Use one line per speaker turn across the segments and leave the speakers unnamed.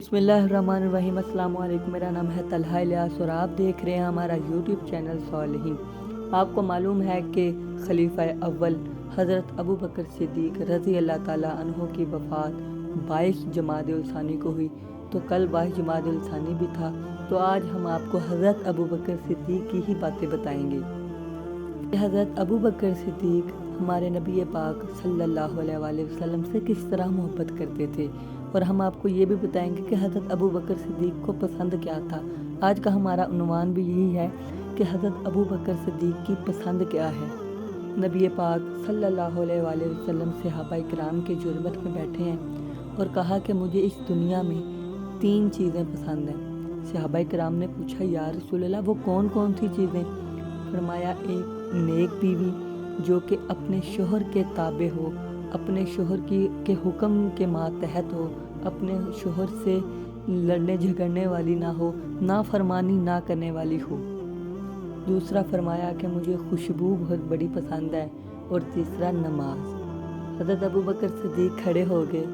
بسم اللہ الرحمن الرحیم۔ السلام علیکم، میرا نام ہے طلحہ الیاس اور آپ دیکھ رہے ہیں ہمارا یوٹیوب چینل صالحین۔ آپ کو معلوم ہے کہ خلیفہ اول حضرت ابو بکر صدیق رضی اللہ تعالیٰ عنہ کی وفات 22 جمادی الثانی کو ہوئی، تو کل 22 جمادی الثانی بھی تھا، تو آج ہم آپ کو حضرت ابو بکر صدیق کی ہی باتیں بتائیں گے۔ حضرت ابو بکر صدیق ہمارے نبی پاک صلی اللہ علیہ وآلہ وسلم سے کس طرح محبت کرتے تھے، اور ہم آپ کو یہ بھی بتائیں گے کہ حضرت ابو بکر صدیق کو پسند کیا تھا۔ آج کا ہمارا عنوان بھی یہی ہے کہ حضرت ابو بکر صدیق کی پسند کیا ہے۔ نبی پاک صلی اللہ علیہ وآلہ وسلم صحابہ کرام کے جربت میں بیٹھے ہیں اور کہا کہ مجھے اس دنیا میں 3 چیزیں پسند ہیں۔ صحابہ کرام نے پوچھا یا رسول اللہ وہ کون کون سی چیزیں؟ فرمایا ایک نیک بیوی جو کہ اپنے شوہر کے تابع ہو، اپنے شوہر کے حکم کے ماتحت ہو، اپنے شوہر سے لڑنے جھگڑنے والی نہ ہو، نافرمانی نہ کرنے والی ہو۔ دوسرا فرمایا کہ مجھے خوشبو بہت بڑی پسند ہے، اور تیسرا نماز۔ حضرت ابو بکر صدیق کھڑے ہو گئے،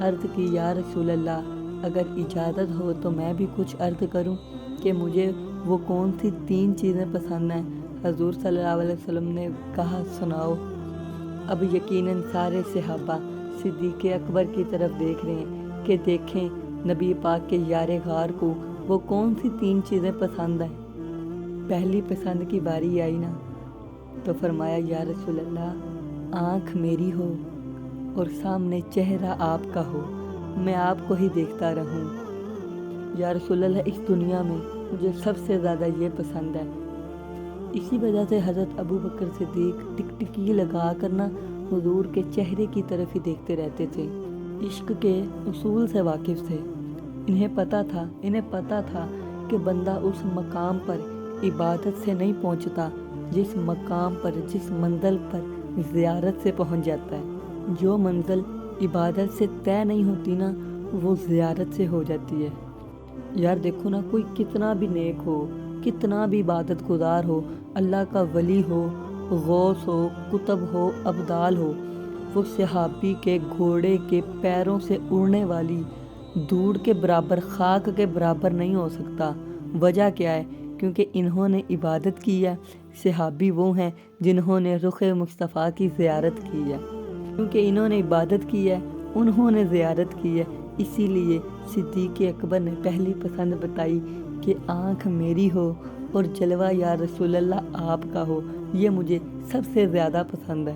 عرض کی یا رسول اللہ اگر اجازت ہو تو میں بھی کچھ عرض کروں کہ مجھے وہ کون سی 3 چیزیں پسند ہیں۔ حضور صلی اللہ علیہ وسلم نے کہا سناؤ۔ اب یقیناً سارے صحابہ صدیق اکبر کی طرف دیکھ رہے ہیں کہ دیکھیں نبی پاک کے یار غار کو وہ کون سی 3 چیزیں پسند ہیں۔ پہلی پسند کی باری آئی نا، تو فرمایا یا رسول اللہ آنکھ میری ہو اور سامنے چہرہ آپ کا ہو، میں آپ کو ہی دیکھتا رہوں۔ یا رسول اللہ اس دنیا میں مجھے سب سے زیادہ یہ پسند ہے۔ اسی وجہ سے حضرت ابو بکر صدیق ٹکٹکی لگا کرنا حضور کے چہرے کی طرف ہی دیکھتے رہتے تھے۔ عشق کے اصول سے واقف تھے، انہیں پتہ تھا کہ بندہ اس مقام پر عبادت سے نہیں پہنچتا جس مقام پر، جس منزل پر زیارت سے پہنچ جاتا ہے۔ جو منزل عبادت سے طے نہیں ہوتی نا، وہ زیارت سے ہو جاتی ہے۔ یار دیکھو نا، کوئی کتنا بھی نیک ہو، کتنا بھی عبادت گزار ہو، اللہ کا ولی ہو، غوث ہو، قطب ہو، ابدال ہو، وہ صحابی کے گھوڑے کے پیروں سے اڑنے والی دھوڑ کے برابر، خاک کے برابر نہیں ہو سکتا۔ وجہ کیا ہے؟ کیونکہ انہوں نے عبادت کی ہے۔ صحابی وہ ہیں جنہوں نے رخ مصطفیٰ کی زیارت کی ہے، کیونکہ انہوں نے عبادت کی ہے، انہوں نے زیارت کی ہے۔ اسی لیے صدیق اکبر نے پہلی پسند بتائی کہ آنکھ میری ہو اور جلوہ یا رسول اللہ آپ کا ہو، یہ مجھے سب سے زیادہ پسند ہے۔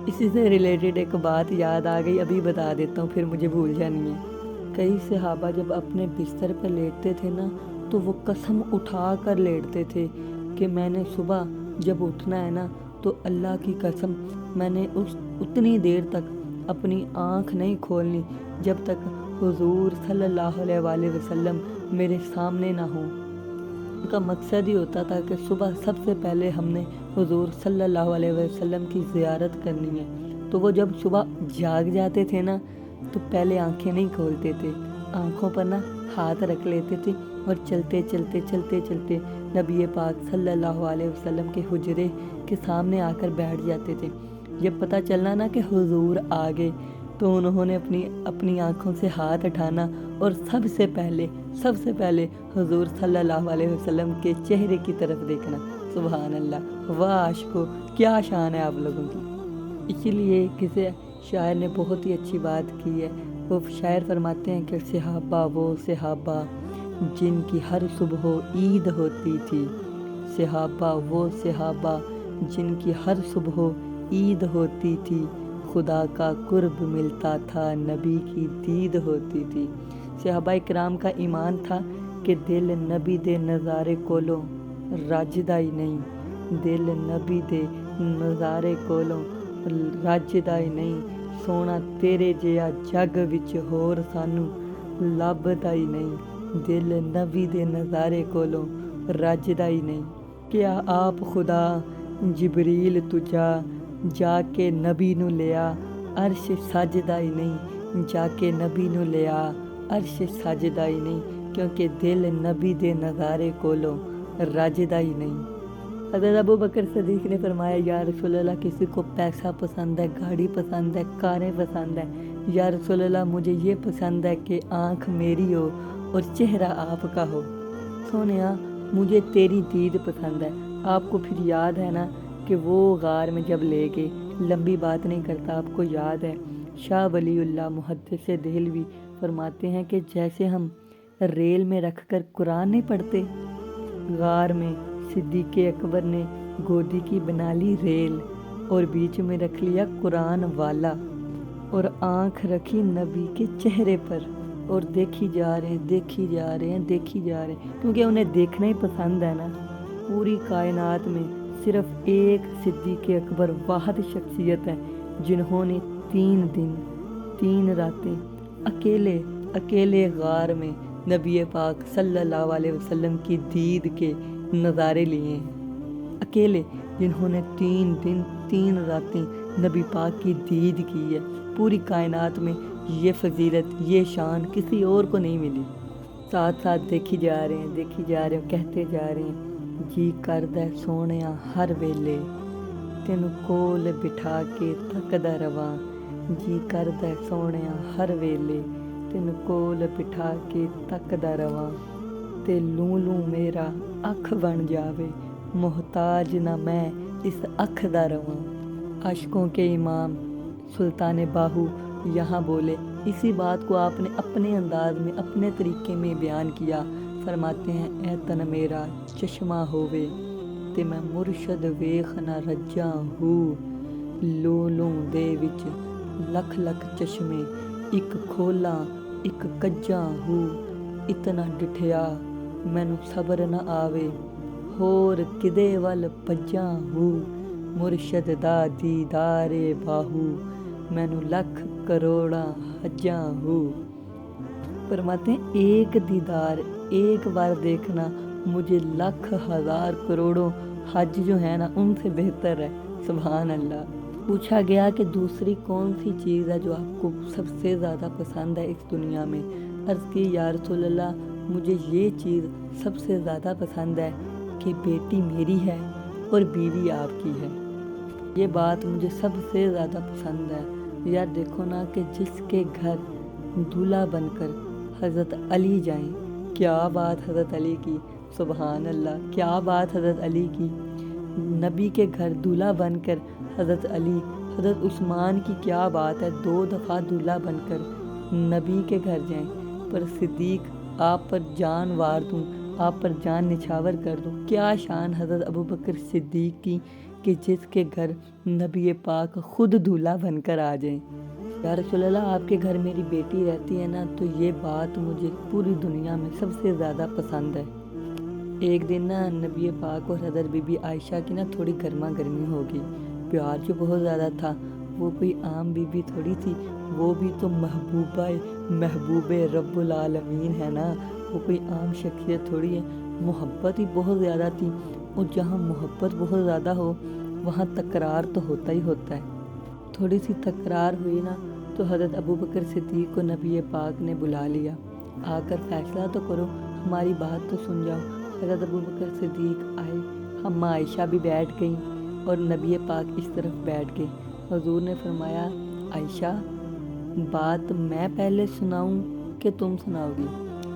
اسی سے ریلیٹڈ ایک بات یاد آ گئی، ابھی بتا دیتا ہوں پھر مجھے بھول جانی ہے۔ کئی صحابہ جب اپنے بستر پر لیٹتے تھے نا، تو وہ قسم اٹھا کر لیٹتے تھے کہ میں نے صبح جب اٹھنا ہے نا، تو اللہ کی قسم میں نے اتنی دیر تک اپنی آنکھ نہیں کھولنی جب تک حضور صلی اللہ علیہ وآلہ وسلم میرے سامنے نہ ہوں۔ ان کا مقصد ہی ہوتا تھا کہ صبح سب سے پہلے ہم نے حضور صلی اللہ علیہ وسلم کی زیارت کرنی ہے۔ تو وہ جب صبح جاگ جاتے تھے نا، تو پہلے آنکھیں نہیں کھولتے تھے، آنکھوں پر نا ہاتھ رکھ لیتے تھے اور چلتے چلتے نبی پاک صلی اللہ علیہ وسلم کے حجرے کے سامنے آ کر بیٹھ جاتے تھے۔ جب پتہ چلنا نا کہ حضور آ گئے، تو انہوں نے اپنی آنکھوں سے ہاتھ اٹھانا اور سب سے پہلے حضور صلی اللہ علیہ وسلم کے چہرے کی طرف دیکھنا۔ سبحان اللہ، واہ عاشقو، کیا شان ہے آپ لوگوں کی۔ اسی لیے کسی شاعر نے بہت ہی اچھی بات کی ہے، وہ شاعر فرماتے ہیں کہ صحابہ وہ صحابہ جن کی ہر صبح عید ہوتی تھی، صحابہ وہ صحابہ جن کی ہر صبح عید ہوتی تھی، خدا کا قرب ملتا تھا، نبی کی دید ہوتی تھی۔ صحابہ کرام کا ایمان تھا کہ دل نبی دے نظارے کولوں رجدا ہی نہیں، دل نبی دے نظارے کولوں رجدا ہی نہیں، سونا تیرے جیا جگ وچ ہور سانو لبدا ہی نہیں، دل نبی دے نظارے کولوں رجدا ہی نہیں۔ کیا آپ خدا جبریل تجا جا کے نبی نو لیا، عرش سجدا ہی نہیں، جا کے نبی نو لیا، عرش سجدا ہی نہیں، کیونکہ دل نبی دے نظارے کولوں رجدا ہی نہیں۔ حضرت ابو بکر صدیق نے فرمایا یا رسول اللہ کسی کو پیسہ پسند ہے، گاڑی پسند ہے، کاریں پسند ہے، یا رسول اللہ مجھے یہ پسند ہے کہ آنکھ میری ہو اور چہرہ آپ کا ہو۔ سونیا مجھے تیری دید پسند ہے۔ آپ کو پھر یاد ہے نا کہ وہ غار میں جب لے گئے، لمبی بات نہیں کرتا، آپ کو یاد ہے شاہ ولی اللہ محدث دہلوی فرماتے ہیں کہ جیسے ہم ریل میں رکھ کر قرآن نہیں پڑھتے، غار میں صدیق اکبر نے گودی کی بنا لی ریل اور بیچ میں رکھ لیا قرآن والا اور آنکھ رکھی نبی کے چہرے پر، اور دیکھی جا رہے ہیں کیونکہ انہیں دیکھنا ہی پسند ہے نا۔ پوری کائنات میں صرف ایک صدیق اکبر واحد شخصیت ہے جنہوں نے 3 دن 3 راتیں اکیلے غار میں نبی پاک صلی اللہ علیہ وسلم کی دید کے نظارے لیے ہیں، اکیلے جنہوں نے 3 دن 3 راتیں نبی پاک کی دید کی ہے۔ پوری کائنات میں یہ فضیلت، یہ شان کسی اور کو نہیں ملی۔ ساتھ دیکھی جا رہے ہیں، کہتے جا رہے ہیں، جی کردا سونیا ہر ویلے تینوں کول بٹھا کے تکدا رواں، جی کردا سونیا ہر ویلے تینوں کول بٹھا کے تکدا رواں، تے لوں میرا اکھ بن جاوے، محتاج نہ میں اس اکھ دا رواں۔ عاشقوں کے امام سلطان باہو یہاں بولے، اسی بات کو آپ نے اپنے انداز میں اپنے طریقے میں بیان کیا۔ فرماتے ہیں، اے تن میرا چشمہ ہووے تے میں مرشد ویکھ نہ رجاں ہو، لوں دے وچ لکھ چشمے ایک کھولاں ایک کجاں ہو، اتنا ڈٹھیا مینوں صبر نہ آوے، ہور کدے ول پجاں ہو، مرشد دا دیدار باہو مینوں لکھ کروڑاں حجاں ہو۔ فرماتے ہیں ایک دیدار، ایک بار دیکھنا مجھے لکھ ہزار کروڑوں حج جو ہے نا ان سے بہتر ہے۔ سبحان اللہ۔ پوچھا گیا کہ دوسری کون سی چیز ہے جو آپ کو سب سے زیادہ پسند ہے اس دنیا میں؟ عرض کی، یا رسول اللہ مجھے یہ چیز سب سے زیادہ پسند ہے کہ بیٹی میری ہے اور بیوی آپ کی ہے، یہ بات مجھے سب سے زیادہ پسند ہے۔ یار دیکھو نا کہ جس کے گھر دولہا بن کر حضرت علی جائیں، کیا بات حضرت علی کی، سبحان اللہ، کیا بات حضرت علی کی، نبی کے گھر دولہا بن کر حضرت علی، حضرت عثمان کی کیا بات ہے، 2 دفعہ دولہا بن کر نبی کے گھر جائیں، پر صدیق آپ پر جان وار دوں، آپ پر جان نچھاور کر دوں۔ کیا شان حضرت ابوبکر صدیق کی کہ جس کے گھر نبی پاک خود دولہا بن کر آ جائیں۔ یا رسول اللہ آپ کے گھر میری بیٹی رہتی ہے نا تو یہ بات مجھے پوری دنیا میں سب سے زیادہ پسند ہے۔ ایک دن نا نبی پاک اور حضرت بی بی عائشہ کی نا تھوڑی گرما گرمی ہو گئی، پیار جو بہت زیادہ تھا، وہ کوئی عام بی بی تھوڑی تھی، وہ بھی تو محبوب رب العالمین ہے نا، وہ کوئی عام شخصیت تھوڑی ہے، محبت ہی بہت زیادہ تھی، اور جہاں محبت بہت زیادہ ہو وہاں تکرار تو ہوتا ہی ہوتا ہے۔ تھوڑی سی تکرار ہوئی نا تو حضرت ابوبکر صدیق کو نبی پاک نے بلا لیا، آ کر فیصلہ تو کرو، ہماری بات تو سن جاؤ۔ حضرت ابوبکر صدیق آئے، اماں عائشہ بھی بیٹھ گئیں اور نبی پاک اس طرف بیٹھ گئے۔ حضور نے فرمایا، عائشہ بات میں پہلے سناؤں کہ تم سناؤ گی؟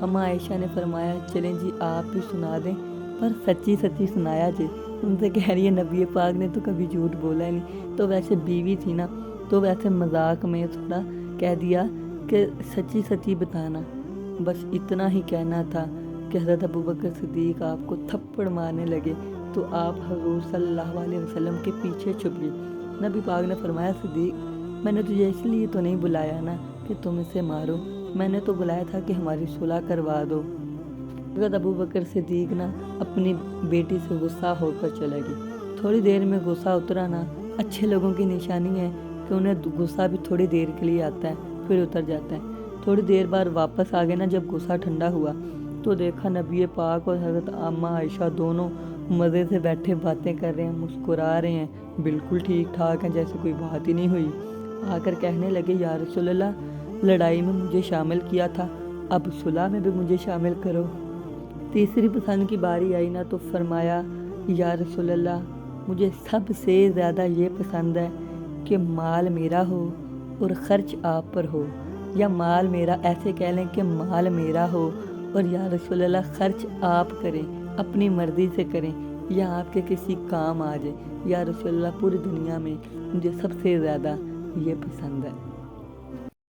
اماں عائشہ نے فرمایا، چلیں جی آپ بھی سنا دیں، پر سچی سنایا جی۔ ان سے کہہ رہی ہے نبی پاک نے تو کبھی جھوٹ بولا ہی نہیں، تو ویسے بیوی تھی نا تو ویسے مذاق میں تھوڑا کہہ دیا کہ سچی بتانا، بس اتنا ہی کہنا تھا کہ حضرت ابوبکر صدیق آپ کو تھپڑ مارنے لگے تو آپ حضور صلی اللہ علیہ وسلم کے پیچھے چھپ گئی۔ نبی پاک نے فرمایا، صدیق میں نے تجھے اس لیے تو نہیں بلایا نا کہ تم اسے مارو، میں نے تو بلایا تھا کہ ہماری صلح کروا دو۔ حضرت ابوبکر صدیق نا اپنی بیٹی سے غصہ ہو کر چلے گئی۔ تھوڑی دیر میں غصہ اترا نا، اچھے لوگوں کی نشانی ہے کہ انہیں غصہ بھی تھوڑی دیر کے لیے آتا ہے پھر اتر جاتا ہے۔ تھوڑی دیر بعد واپس آ گئے نا، جب غصہ ٹھنڈا ہوا تو دیکھا نبی پاک اور حضرت اماں عائشہ دونوں مزے سے بیٹھے باتیں کر رہے ہیں، مسکرا رہے ہیں، بالکل ٹھیک ٹھاک ہیں، جیسے کوئی بات ہی نہیں ہوئی۔ آ کر کہنے لگے، یا رسول اللہ لڑائی میں مجھے شامل کیا تھا، اب صلح میں بھی مجھے شامل کرو۔ تیسری پسند کی باری آئی نا تو فرمایا، یا رسول اللہ مجھے سب سے زیادہ یہ پسند ہے کہ مال میرا ہو اور خرچ آپ پر ہو، یا مال میرا، ایسے کہہ لیں کہ مال میرا ہو اور یا رسول اللہ خرچ آپ کریں، اپنی مرضی سے کریں، یا آپ کے کسی کام آ جائے، یا رسول اللہ پوری دنیا میں مجھے سب سے زیادہ یہ پسند ہے۔